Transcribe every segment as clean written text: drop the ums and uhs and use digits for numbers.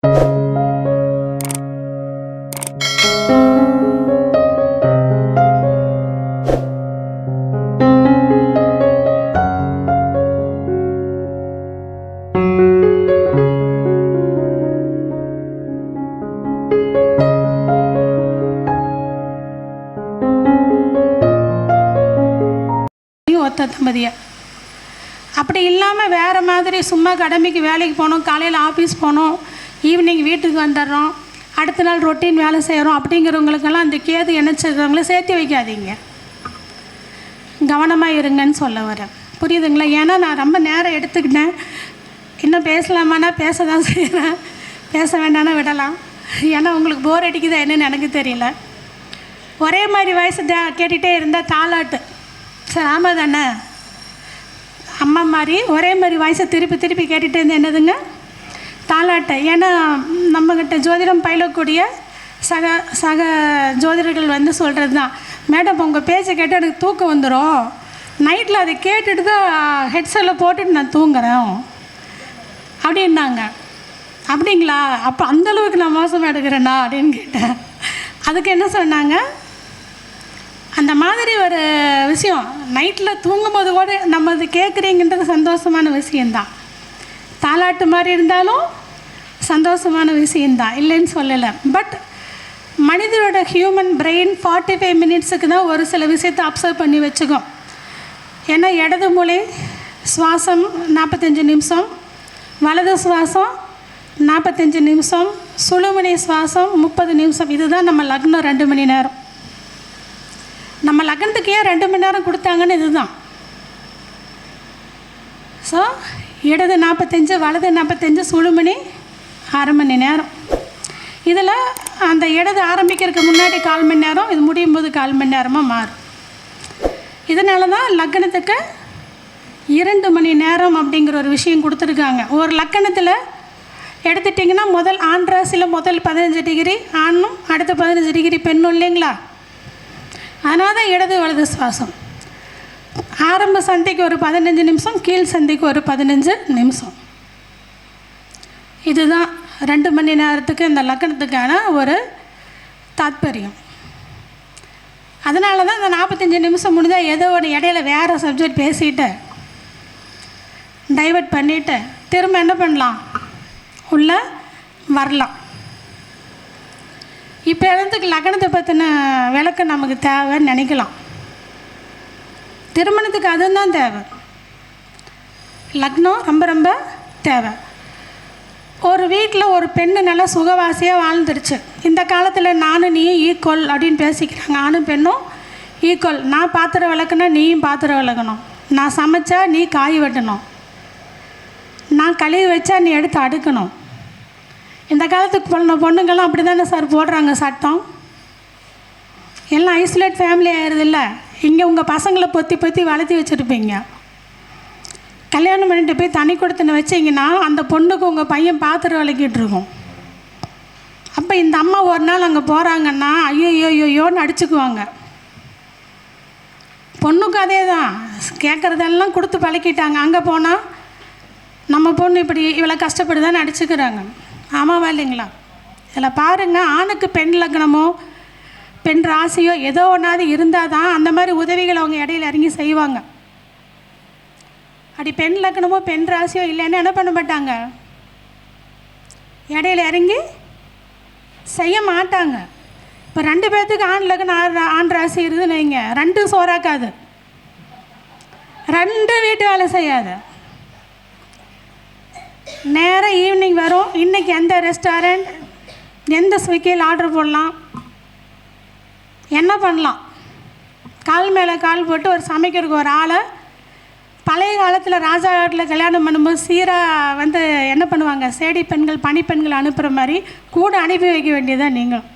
ஒத்த தம்பதியை அப்படி இல்லாமல் வேறு மாதிரி சும்மா கடமைக்கு வேலைக்கு போனோம், காலையில் ஆஃபீஸ் போனோம், ஈவினிங் வீட்டுக்கு வந்துடுறோம், அடுத்த நாள் ரொட்டீன் வேலை செய்கிறோம் அப்படிங்கிறவங்களுக்கெல்லாம் அந்த கேது இணைச்சிருக்கிறவங்கள சேர்த்து வைக்காதீங்க. கவனமாக இருங்கன்னு சொல்ல வரேன். புரியுதுங்களா? ஏன்னா நான் ரொம்ப நேரம் எடுத்துக்கிட்டேன். இன்னும் பேசலாமான்னா பேச தான் செய்கிறேன், பேச வேண்டாம்னா விடலாம். ஏன்னா உங்களுக்கு போர் அடிக்குதா என்னன்னு எனக்கு தெரியல. ஒரே மாதிரி வயசு கேட்டுகிட்டே இருந்தால் தாலாட்டு. சரி, ஆமாம் தானே? அம்மா மாதிரி ஒரே மாதிரி வயசை திருப்பி திருப்பி கேட்டுகிட்டே இருந்தால் என்னதுங்க? தாலாட்டு. ஏன்னா நம்மக்கிட்ட ஜோதிடம் பயிலக்கூடிய சக ஜோதிடர்கள் வந்து சொல்கிறது தான், மேடம் உங்கள் பேச்சை கேட்டால் எனக்கு தூக்கம் வந்துடும், நைட்டில் அதை கேட்டுட்டு தான் ஹெட்செட்டில் போட்டுட்டு நான் தூங்குறேன் அப்படின்னாங்க. அப்படிங்களா? அப்போ அந்தளவுக்கு நான் மோசமாக எடுக்கிறேன்னா அப்படின்னு கேட்டேன். அதுக்கு என்ன சொன்னாங்க, அந்த மாதிரி ஒரு விஷயம் நைட்டில் தூங்கும்போது கூட நம்ம அது கேட்குறீங்கன்றது சந்தோஷமான விஷயந்தான். தாலாட்டு மாதிரி இருந்தாலும் சந்தோஷமான விஷயந்தான், இல்லைன்னு சொல்லலை. பட் மனிதரோட ஹியூமன் பிரெயின் 45 மினிட்ஸுக்கு தான் ஒரு சில விஷயத்தை அப்சர்வ் பண்ணி வச்சுக்கும். ஏன்னா இடது மூளை சுவாசம் 45 நிமிஷம், வலது சுவாசம் 45 நிமிஷம், சுழுமுனை சுவாசம் 30 நிமிஷம். இதுதான் நம்ம லக்னம் 2 மணி நேரம். நம்ம லக்னத்துக்கு ஏன் 2 மணி நேரம் கொடுத்தாங்கன்னு இதுதான். ஸோ இடது 45, வலது 45, சுழுமணி 1/2 மணி நேரம். இதில் அந்த இடது ஆரம்பிக்கிறதுக்கு முன்னாடி 1/4 மணி நேரம், இது முடியும் போது 1/4 மணி நேரமாக மாறும். இதனால தான் லக்னத்துக்கு 2 மணி நேரம் அப்படிங்கிற ஒரு விஷயம் கொடுத்துருக்காங்க. ஒரு லக்கணத்தில் எடுத்துட்டிங்கன்னா முதல் ஆண் ராசியில் முதல் 15 டிகிரி ஆணும், அடுத்த 15 டிகிரி பெண்ணும் இல்லைங்களா? அதனால தான் இடது வலது சுவாசம். ஆரம்ப சந்தைக்கு ஒரு 15 நிமிஷம், கீழ் சந்தைக்கு ஒரு 15 நிமிஷம். இதுதான் 2 மணி நேரத்துக்கு இந்த லக்கணத்துக்கான ஒரு தாத்பரியம். அதனால தான் இந்த 45 நிமிஷம் முடிஞ்சால் ஏதோ ஒரு இடையில வேறு சப்ஜெக்ட் பேசிட்டு டைவர்ட் பண்ணிவிட்டு திரும்ப என்ன பண்ணலாம், உள்ளே வரலாம். இப்போ இடத்துக்கு லக்னத்தை பற்றின விளக்கம் நமக்கு தேவைன்னு நினைக்கலாம். திருமணத்துக்கு அதுதான் தேவை, லக்னம் ரொம்ப ரொம்ப தேவை. ஒரு வீட்டில் ஒரு பெண்ணு நல்லா சுகவாசியாக வாழ்ந்துருச்சு. இந்த காலத்தில் நானும் நீயும் ஈக்குவல் அப்படின்னு பேசிக்கிறாங்க. ஆணும் பெண்ணும் ஈக்குவல். நான் பாத்திரம் விளக்குனா நீயும் பாத்திரம் விளக்கணும், நான் சமைச்சா நீ காய் வெட்டணும், நான் கழுவி வச்சா நீ எடுத்து அடுக்கணும். இந்த காலத்துக்கு பொண்ணுங்கள்லாம் அப்படி தானே சார் போடுறாங்க சட்டம். எல்லாம் ஐசோலேட் ஃபேமிலி ஆயிடுது இல்லை? இங்கே உங்கள் பசங்களை பொத்தி பொத்தி வளர்த்தி வச்சுருப்பீங்க. கல்யாணம் பண்ணிட்டு போய் தனி கொடுத்துன்னு வச்சிங்கன்னா அந்த பொண்ணுக்கு உங்கள் பையன் பாத்திரம் விளக்கிட்டு இருக்கும். அப்போ இந்த அம்மா ஒரு நாள் அங்கே போகிறாங்கன்னா ஐயோயோயோன்னு அடிச்சுக்குவாங்க. பொண்ணுக்கு அதே தான், கேட்குறதெல்லாம் கொடுத்து பழக்கிட்டாங்க. அங்கே போனால் நம்ம பொண்ணு இப்படி இவ்வளோ கஷ்டப்படுதான்னு அடிச்சுக்கிறாங்க. ஆமாவா இல்லைங்களா? இதில் பாருங்கள், ஆணுக்கு பெண் லக்னமோ பெண் ராசியோ ஏதோ ஒன்றாவது இருந்தால் தான் அந்த மாதிரி உதவிகள் அவங்க இடையில இறங்கி செய்வாங்க. அப்படி பெண் லக்னமோ பெண் ராசியோ இல்லைன்னு என்ன பண்ண மாட்டாங்க, இடையில இறங்கி செய்ய மாட்டாங்க. இப்போ 2 பேர்த்துக்கு ஆண் லக்னம் ஆண் ராசி இருக்குதுன்னு வைங்க, 2 சோறாக்காது, 2 வீட்டு வேலை செய்யாது. நேராக ஈவினிங் வரும், இன்றைக்கி எந்த ரெஸ்டாரண்ட் எந்த ஸ்விக்கியில் ஆர்டர் போடலாம், என்ன பண்ணலாம், கால் மேலே கால் போட்டு ஒரு சமைக்கிறதுக்கு ஒரு ஆளை. பழைய காலத்தில் ராஜா காட்டில் கல்யாணம் பண்ணும்போது சீராக வந்து என்ன பண்ணுவாங்க, சேடி பெண்கள் பணிப்பெண்கள் அனுப்புகிற மாதிரி கூட அனுப்பி வைக்க வேண்டியதான் நீங்களும்.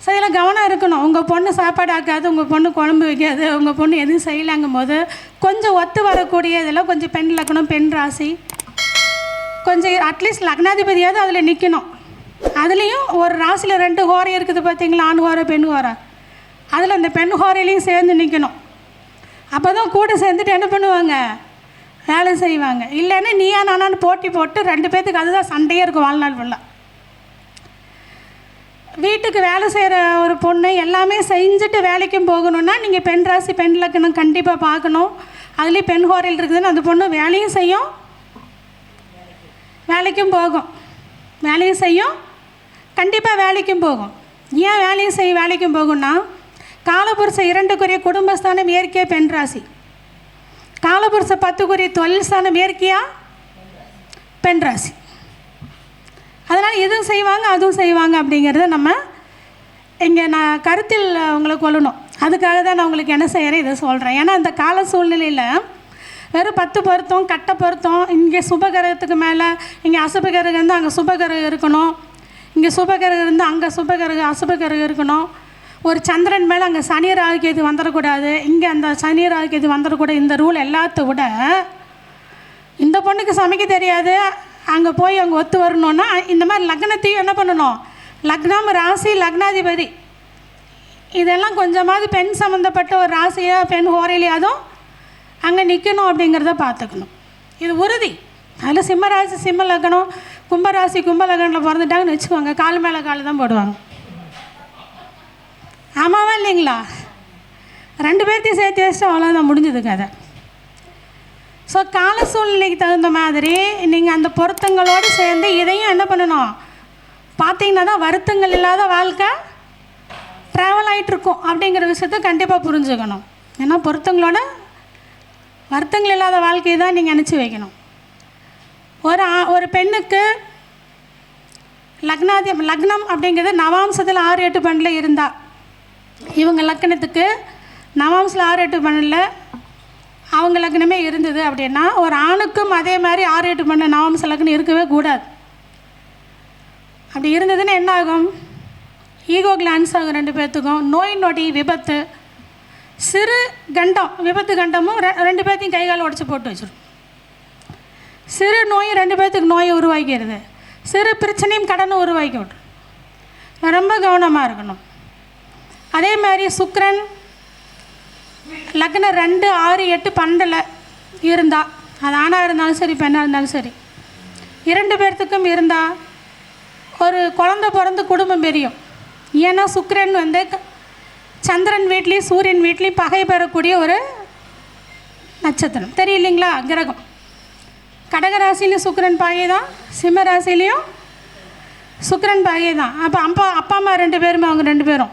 ஸோ இதில் கவனம் இருக்கணும். உங்கள் பொண்ணு சாப்பாடு ஆக்காது, உங்கள் பொண்ணு குழம்பு வைக்காது, உங்கள் பொண்ணு எதுவும் செய்யலாங்கும் போது கொஞ்சம் ஒத்து வரக்கூடிய இதெல்லாம் கொஞ்சம் பெண் லக்னம் பெண் ராசி கொஞ்சம் அட்லீஸ்ட் லக்னாதிபதியாவது அதில் நிற்கணும். அதுலேயும் ஒரு ராசியில் 2 ஹோரை இருக்குது பார்த்தீங்களா, ஆண் ஹோரை பெண் ஹோரை, அதில் அந்த பெண் ஹோரையிலையும் சேர்ந்து நிற்கணும். அப்போ தான் கூட சேர்ந்துட்டு என்ன பண்ணுவாங்க, வேலை செய்வாங்க. இல்லைன்னா நீயா நானான்னு போட்டி போட்டு 2 பேர்த்துக்கு அதுதான் சண்டையே இருக்கும் வாழ்நாள் ஃபுல்லாக. வீட்டுக்கு வேலை செய்கிற ஒரு பொண்ணு எல்லாமே செஞ்சுட்டு வேலைக்கும் போகணுன்னா நீங்கள் பெண் ராசி பெண் லக்னம் கண்டிப்பாக பார்க்கணும். அதுலேயும் பெண் ஹோரையில் இருக்குதுன்னு அந்த பொண்ணு வேலையும் செய்யும், வேலைக்கும் போகும், வேலையும் செய்யும், கண்டிப்பாக வேலைக்கும் போகும். ஏன் வேலையும் வேலைக்கும் போகும்னா காலபுருஷ 2க்குரிய குடும்பஸ்தானம் இயற்கையாக பெண் ராசி, காலபுருஷ 10க்குரிய தொழில் ஸ்தானம் இயற்கையாக பெண் ராசி. அதனால் இதுவும் செய்வாங்க அதுவும் செய்வாங்க அப்படிங்கிறத நம்ம இங்கே நான் கருத்தில் உங்களை கொள்ளணும். அதுக்காக தான் நான் உங்களுக்கு என்ன செய்கிறேன் இதை சொல்கிறேன். ஏன்னா இந்த கால சூழ்நிலையில் வெறும் 10 பொருத்தம் கட்ட பொருத்தம், இங்கே சுபகிரகத்துக்கு மேலே இங்கே அசுபகிரகம் இருந்து அங்கே சுபகிரகம் இருக்கணும், இங்கே சுபகிரகம் இருந்து அங்கே சுபகிரகம் அசுபகிரகம் இருக்கணும், ஒரு சந்திரன் மேலே அங்கே சனி ராகு கேது வந்துடக்கூடாது, இங்கே அந்த சனி ராகு கேது வந்துடக்கூடாது. இந்த ரூல் எல்லாத்த விட இந்த பொண்ணுக்கு சமைக்க தெரியாது, அங்கே போய் அங்கே ஒத்து வரணுன்னா இந்த மாதிரி லக்னத்தையும் என்ன பண்ணணும், லக்னம் ராசி லக்னாதிபதி இதெல்லாம் கொஞ்சமாவது பெண் சம்மந்தப்பட்ட ஒரு ராசியாக பெண் ஹோரையிலையாதும் அங்கே நிற்கணும் அப்படிங்கிறத பார்த்துக்கணும். இது உறுதி. அதில் சிம்ம ராசி சிம்ம லக்னம், கும்பராசி கும்ப லக்னத்தில் பிறந்துட்டாங்கன்னு வச்சுக்கோங்க, கால் மேலே கால் தான் போடுவாங்க. ஆமாவா இல்லைங்களா? 2 பேர்த்தையும் சேர்த்து வச்சுட்டு அவ்வளோதான் முடிஞ்சது கதை. ஸோ கால சூழ்நிலைக்கு தகுந்த மாதிரி நீங்கள் அந்த பொருத்தங்களோடு சேர்ந்து இதையும் என்ன பண்ணணும் பார்த்தீங்கன்னா தான் வருத்தங்கள் இல்லாத வாழ்க்கை ட்ராவல் ஆகிட்டுருக்கும் அப்படிங்கிற விஷயத்த கண்டிப்பாக புரிஞ்சுக்கணும். ஏன்னா பொருத்தங்களோட வருத்தங்கள் இல்லாத வாழ்க்கையை தான் நீங்கள் நினச்சி வைக்கணும். ஒரு பெண்ணுக்கு லக்னம் அப்படிங்கிறது நவாம்சத்தில் 6 8 12 இருந்தால், இவங்க லக்னத்துக்கு நவாம்சத்தில் 6 8 12 அவங்க லக்னமே இருந்தது அப்படின்னா ஒரு ஆணுக்கும் அதே மாதிரி 6 8 12 நவாம்ச லக்னம் இருக்கவே கூடாது. அப்படி இருந்ததுன்னா என்ன ஆகும், ஈகோ கிளான்ஸ் ஆகும் 2 பேர்த்துக்கும், நோய் நொடி விபத்து, சிறு கண்டம் விபத்து கண்டமும் 2 பேர்த்தையும் கை கால் உடச்சி போட்டு வச்சிடும். சிறு நோய் 2 பேர்த்துக்கு நோயை உருவாக்கிறது, சிறு பிரச்சனையும் கடனும் உருவாக்கி விட்ரும். ரொம்ப கவனமாக இருக்கணும். அதே மாதிரி சுக்கிரன் லக்னம் 2 6 8 12 இருந்தால், அது ஆணாக இருந்தாலும் சரி பெண்ணாக இருந்தாலும் சரி, 2 பேர்த்துக்கும் இருந்தால் ஒரு குழந்தை பிறந்து குடும்பம் பெரியும். ஏன்னா சுக்கிரன் சந்திரன் வீட்லேயும் சூரியன் வீட்லேயும் பகை பெறக்கூடிய ஒரு நட்சத்திரம் தெரியலைங்களா, கிரகம். கடகராசிலையும் சுக்கிரன் பகை தான், சிம்ம ராசிலையும் சுக்கிரன் பகை தான். அப்போ அப்பா அம்மா 2 பேருமே அவங்க 2 பேரும்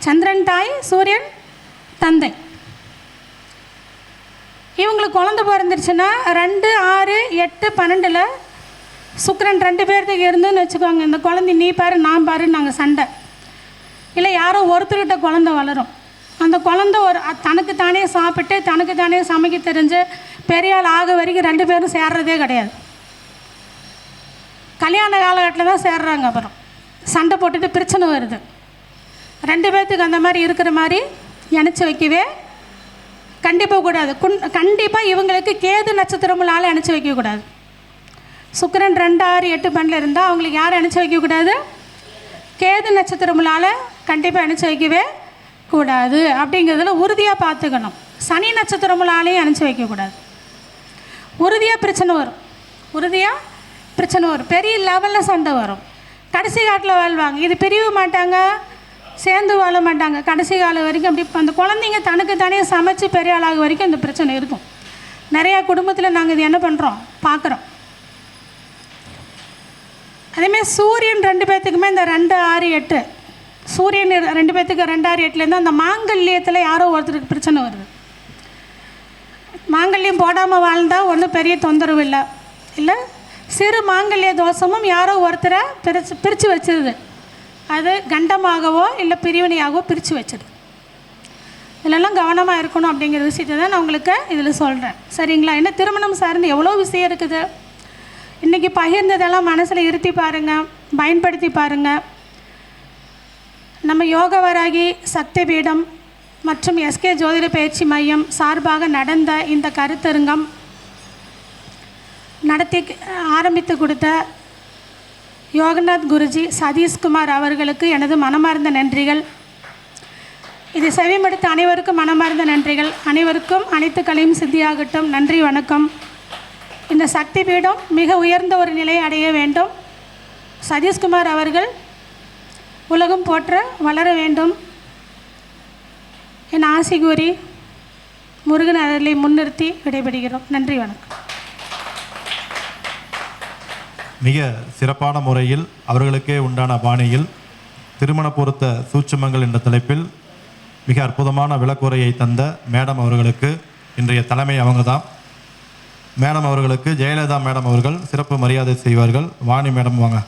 சந்திரன் தாய் சூரியன் தந்தை. இவங்களுக்கு குழந்தை பிறந்துருச்சுன்னா 2 6 8 12 சுக்கிரன் 2 பேர்த்துக்கு இருந்துன்னு வச்சுக்கோங்க, இந்த குழந்தை நீ பாரு நான் பாருன்னு நாங்கள் சண்டை. இல்லை யாரோ ஒருத்தர்கிட்ட குழந்தை வளரும், அந்த குழந்தை தனக்கு தானே சாப்பிட்டு தனக்கு தானே சமைக்க தெரிஞ்சு பெரிய ஆள் ஆக வரைக்கும் 2 பேரும் சேர்றதே கிடையாது. கல்யாண காலகட்டத்தில் தான் சேர்றாங்க. அப்புறம் சண்டை போட்டுட்டு பிரச்சனை வருது. 2 பேர்த்துக்கு அந்த மாதிரி இருக்கிற மாதிரி நினச்சி வைக்கவே கண்டிப்பாக கூடாது. கண்டிப்பாக இவங்களுக்கு கேது நட்சத்திரமுள்ளால் நினச்சி வைக்கக்கூடாது. சுக்கிரன் 2 6 8 12 இருந்தால் அவங்களுக்கு யாரும் நினச்சி வைக்கக்கூடாது, கேது நட்சத்திரமுள்ளால் கண்டிப்பாக நினச்சி வைக்கவே கூடாது. அப்படிங்கிறதுல உறுதியாக பார்த்துக்கணும். சனி நட்சத்திரமுள்ளாலேயும் நினச்சி வைக்கக்கூடாது. உறுதியாக பிரச்சனை வரும், பெரிய லெவலில் சண்டை வரும், கடைசி காலத்தில் வாழ்வாங்க. இது பிரிவு மாட்டாங்க, சேர்ந்து வாழ மாட்டாங்க, கடைசி காலம் வரைக்கும். அப்படி அந்த குழந்தைங்க தனக்கு தானே சமைச்சு பெரிய ஆளாக வரைக்கும் அந்த பிரச்சனை இருக்கும். நிறையா குடும்பத்தில் நாங்கள் இது என்ன பண்ணுறோம் பார்க்குறோம். அதேமாதிரி சூரியன் 2 பேர்த்துக்குமே இந்த 2 6 8 சூரியன் 2 பேர்த்துக்கு 2 6 8லேருந்து அந்த மாங்கல்யத்தில் யாரோ ஒருத்தருக்கு பிரச்சனை வருது. மாங்கல்யம் போடாமல் வாழ்ந்தால் ஒன்றும் பெரிய தொந்தரவு இல்லை, சிறு மாங்கல்ய தோஷமும் யாரோ ஒருத்தரை பிரித்து வச்சிருது. அது கண்டமாகவோ இல்லை பிரிவினையாகவோ பிரித்து வச்சிருது. இதிலெல்லாம் கவனமாக இருக்கணும் அப்படிங்கிற விஷயத்தை தான் நான் உங்களுக்கு இதில் சொல்கிறேன். சரிங்களா? என்ன திருமணம் சார்ந்து எவ்வளோ விஷயம் இருக்குது. இன்றைக்கி பகிர்ந்ததெல்லாம் மனசில் இருத்தி பாருங்கள், பயன்படுத்தி பாருங்கள். நம்ம யோகவராகி சக்தி பீடம் மற்றும் எஸ்கே ஜோதிட பயிற்சி மையம் சார்பாக நடந்த இந்த கருத்தரங்கம் நடத்தி ஆரம்பித்து கொடுத்த யோகநாத் குருஜி சதீஷ்குமார் அவர்களுக்கு எனது மனமார்ந்த நன்றிகள். இது செவிமடுத்த அனைவருக்கும் மனமார்ந்த நன்றிகள். அனைவருக்கும் அனைத்து கலையும் சித்தியாகட்டும். நன்றி, வணக்கம். இந்த சக்தி பீடம் மிக உயர்ந்த ஒரு நிலையை அடைய வேண்டும். சதீஷ்குமார் அவர்கள் உலகம் போற்ற வளர வேண்டும் என் ஆசை கூறி முருகன் அவர்களை முன்னிறுத்தி விடைபெறுகிறோம். நன்றி, வணக்கம். மிக சிறப்பான முறையில் அவர்களுக்கே உண்டான பாணியில் திருமண பொருத்த சூட்சுமங்கள் என்ற தலைப்பில் மிக அற்புதமான விளக்குரையை தந்த மேடம் அவர்களுக்கு இன்றைய தலைமை அவங்க தான். மேடம் அவர்களுக்கு ஜெயலலிதா மேடம் அவர்கள் சிறப்பு மரியாதை செய்வார்கள். வாணி மேடம் வாங்க.